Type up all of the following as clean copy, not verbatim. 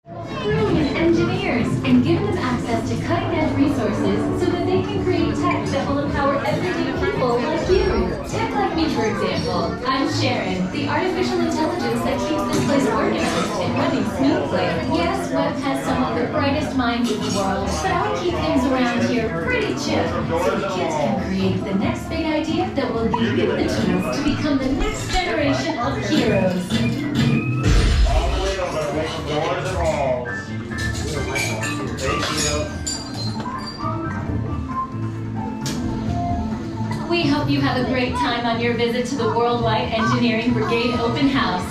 Brilliant engineers and give them access to cutting-edge resources so that they can create tech that will empower everyday people like you. Tech like me, for example. I'm Sharon, the artificial intelligence that keeps this place organized and running smoothly. Yes, Web has some of the brightest minds in the world, but I keep things around here pretty chill so the kids can create the next big idea that will give you the tools to become the next generation of heroes. All the way over, make some doors and walls. Thank you. We hope you have a great time on your visit to the Worldwide Engineering Brigade Open House.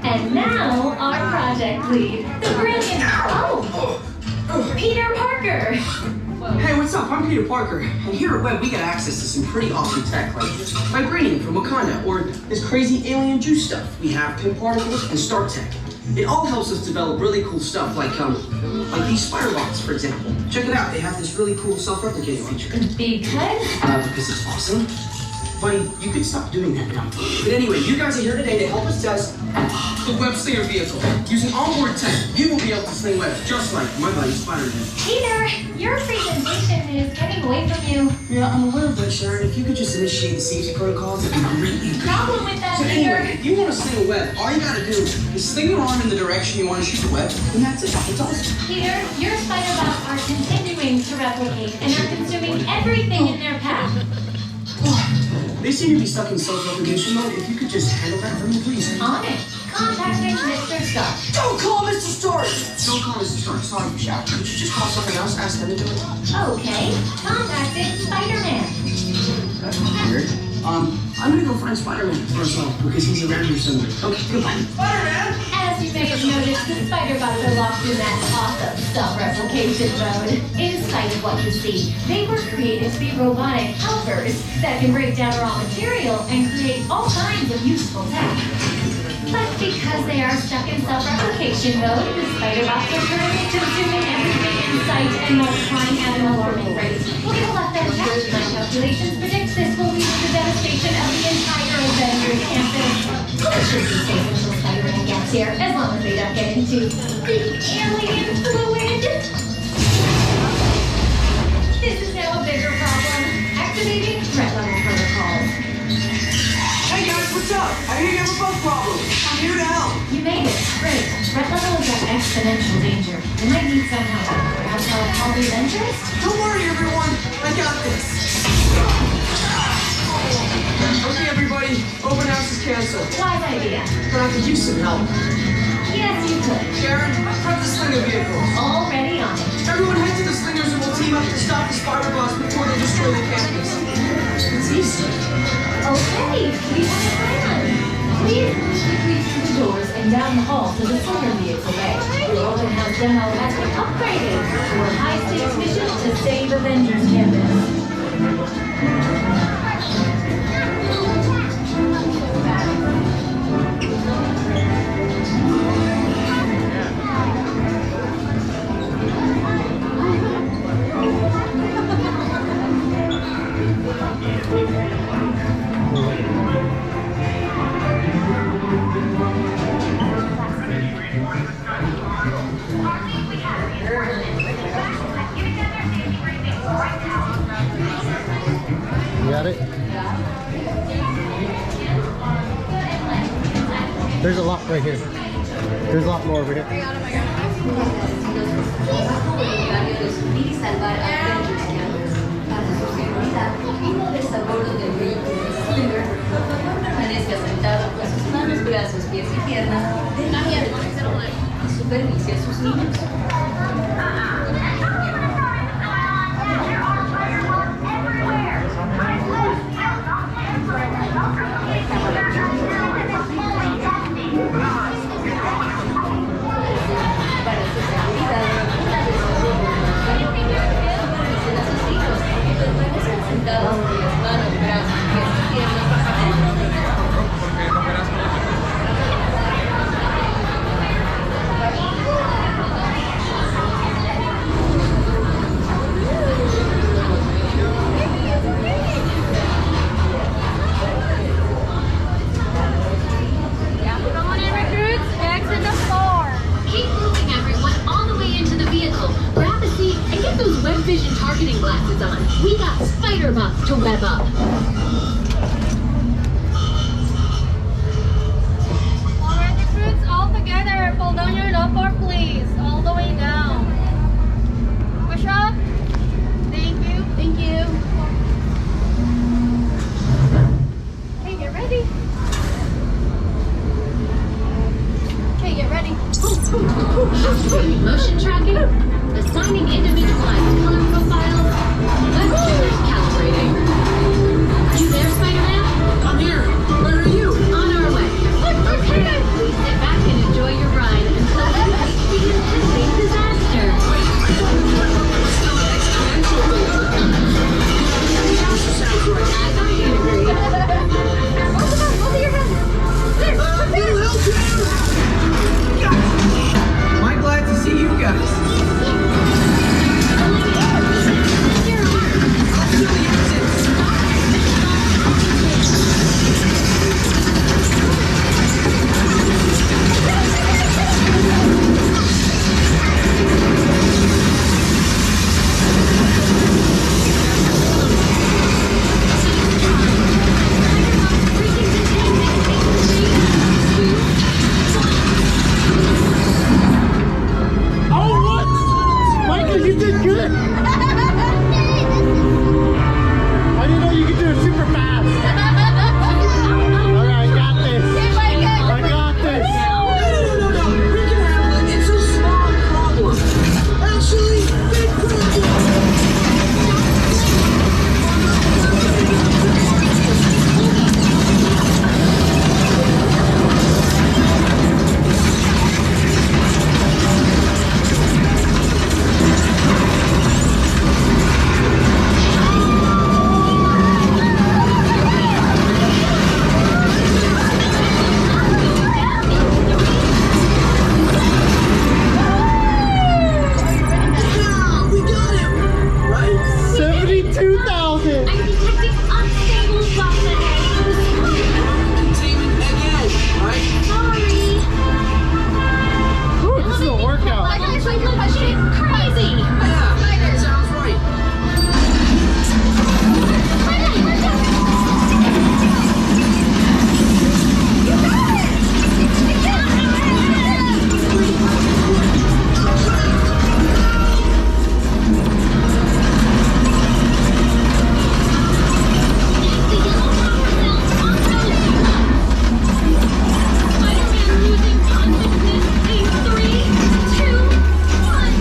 And now, our project lead, the brilliant, Peter Parker. Hey, what's up? I'm Peter Parker, and here at WEB we get access to some pretty awesome tech, like vibranium from Wakanda, or this crazy alien juice stuff. We have pin particles and Stark Tech. It all helps us develop really cool stuff, like these spider bots, for example. Check it out. They have this really cool self-replicating feature. Because it's awesome. Buddy, you could stop doing that now. But anyway, you guys are here today to help us test the Web Slinger vehicle. Using onboard tech, you will be able to sling webs just like my buddy Spider-Man. Peter, your presentation is getting away from you. Yeah, I'm aware of that, Sharon. If you could just initiate the safety protocols, it'd be great. Problem with that, So Peter. anyway, if you want to sling a web, all you gotta do is sling your arm in the direction you want to shoot the web, and that's it. It's awesome. Peter, your spider bots are continuing to replicate and are consuming everything in their path. They seem to be stuck in self-replication mode. If you could just handle that for me, please. On it. Contacting Mr. Stark. Don't call Mr. Stark! Don't call Mr. Stark. Sorry, Shaq. Could you just call someone else? Ask them to do it? Okay. Contacting Spider-Man. Weird. I'm gonna go find Spider-Man myself because he's around here somewhere. Okay, goodbye. Spider-Man! As you may have noticed, the spider bots are locked in that awesome self-replication mode. In spite of what you see, they were created to be robotic helpers that can break down raw material and create all kinds of useful tech. But because they are stuck in self-replication mode, the spider bots are currently consuming everything in sight and multiplying at an alarming rate. With all that said, my calculations predict this will lead to the devastation of the entire Avengers Campus. It should be safe until Spider-Man gets here, as long as they don't get into the alien fluid. This is now a bigger problem. Activating threat level protocols. Hey guys, what's up? I hear you have a bug problem. I'm here to help. You made it. Great. Threat level is at exponential danger. You might need some help. Perhaps I'll call the Avengers? Don't worry, everyone. I got this. Okay, everybody. Open house is canceled. Wise idea. But I could use some help. Yes, you could. Sharon, prep the Slinger vehicles. Already on it. Everyone head to the Slingers and we'll team up to stop the spider bots before they destroy the campus. It's easy. Okay, we have a plan. Please move quickly through the doors and down the hall to the Slinger vehicle bay. The open house demo has been upgraded to a high-stakes mission to save Avengers Campus. Got it? There's a lot right here. There's a lot more over here. Uno desarrollo del vehículo Slinger permanece sentado con sus manos, brazos, pies y piernas de manera y supervise a sus niños. Para su seguridad, una vez supervisen a sus hijos y permanecen sentados con las manos, brazos, pies y piernas dentro del spider bots to web up. Alright, recruits, all together. Pull down your laptop, please. All the way down. Push up. Thank you. Thank you. Okay, get ready. Okay, get ready. Motion tracking, assigning individualized color profiles, web shaders calibrating. You there, Spider-Man? I'm here. Where are you? On our way. Okay, please sit back and enjoy your ride until you meet the impending disaster. Sounds right. I know you agree. Both of your hands. There, Little help here. Am I glad to see you guys? Let's do the exits. Oh, what? Michael, you did good. I didn't know you could do it super fast. All right, I got this. I got this. No. We can handle it. It's a small problem. Actually, big problem. Yeah, we got it. Right? 72,000. I'm detecting unstable bots ahead. Containment again, right? Sorry. Ooh, this is a workout. It's like legit crazy. Yeah, that sounds right. Spider-Man losing consciousness in 3, 2, 1.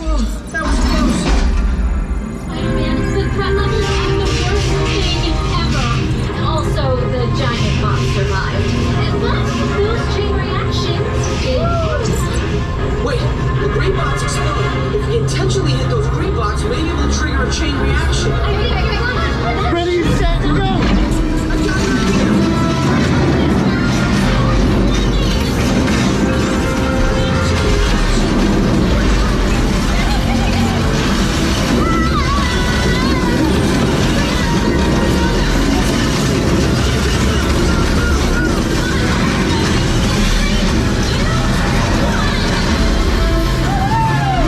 Oh, that was close. Spider-Man, the threat level is the worst thing ever. Also, the giant box survived. But those chain reactions did. Wait, the green box exploded. If we intentionally hit those green blocks, maybe we'll trigger a chain reaction. Ready, set, go. I got an idea.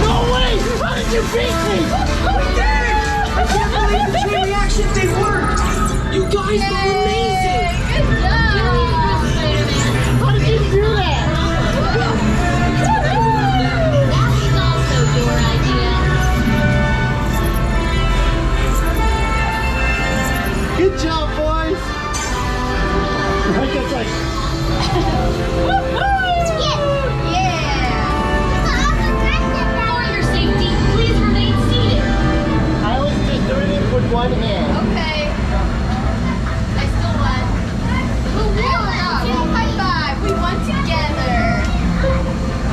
No way. How did you beat me? We did it! I can't believe the chain reaction thing worked! You guys were amazing! Good job. How did you do that? That was also your idea. Good job, boys. Right, that's like, For your safety, please remain seated. I was just doing it with one hand. Okay. I still won. High five. We won together.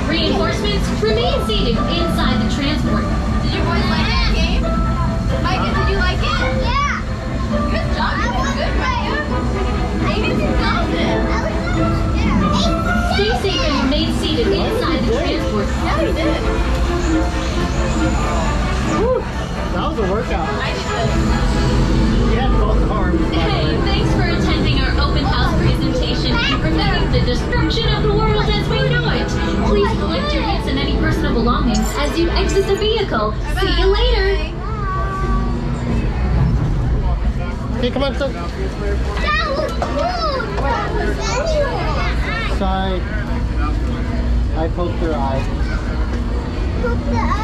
Reinforcements, remain seated inside the transport. Did you boys like that game? Micah, did you like it? Yeah. Good job. You did good, Micah. 82,000. Stay safe and remain seated inside the transport. Yeah, we did. Whew. That was a workout. I did good. You had both arms, by the Hey, way. thanks for attending our open house presentation and preparing the destruction of the world as we know it. Please collect your gifts and any personal belongings as you exit the vehicle. See you later. Bye. Okay, come on, son. That was cool. That was anywhere. Sorry. I poked your eye. Poke the eye.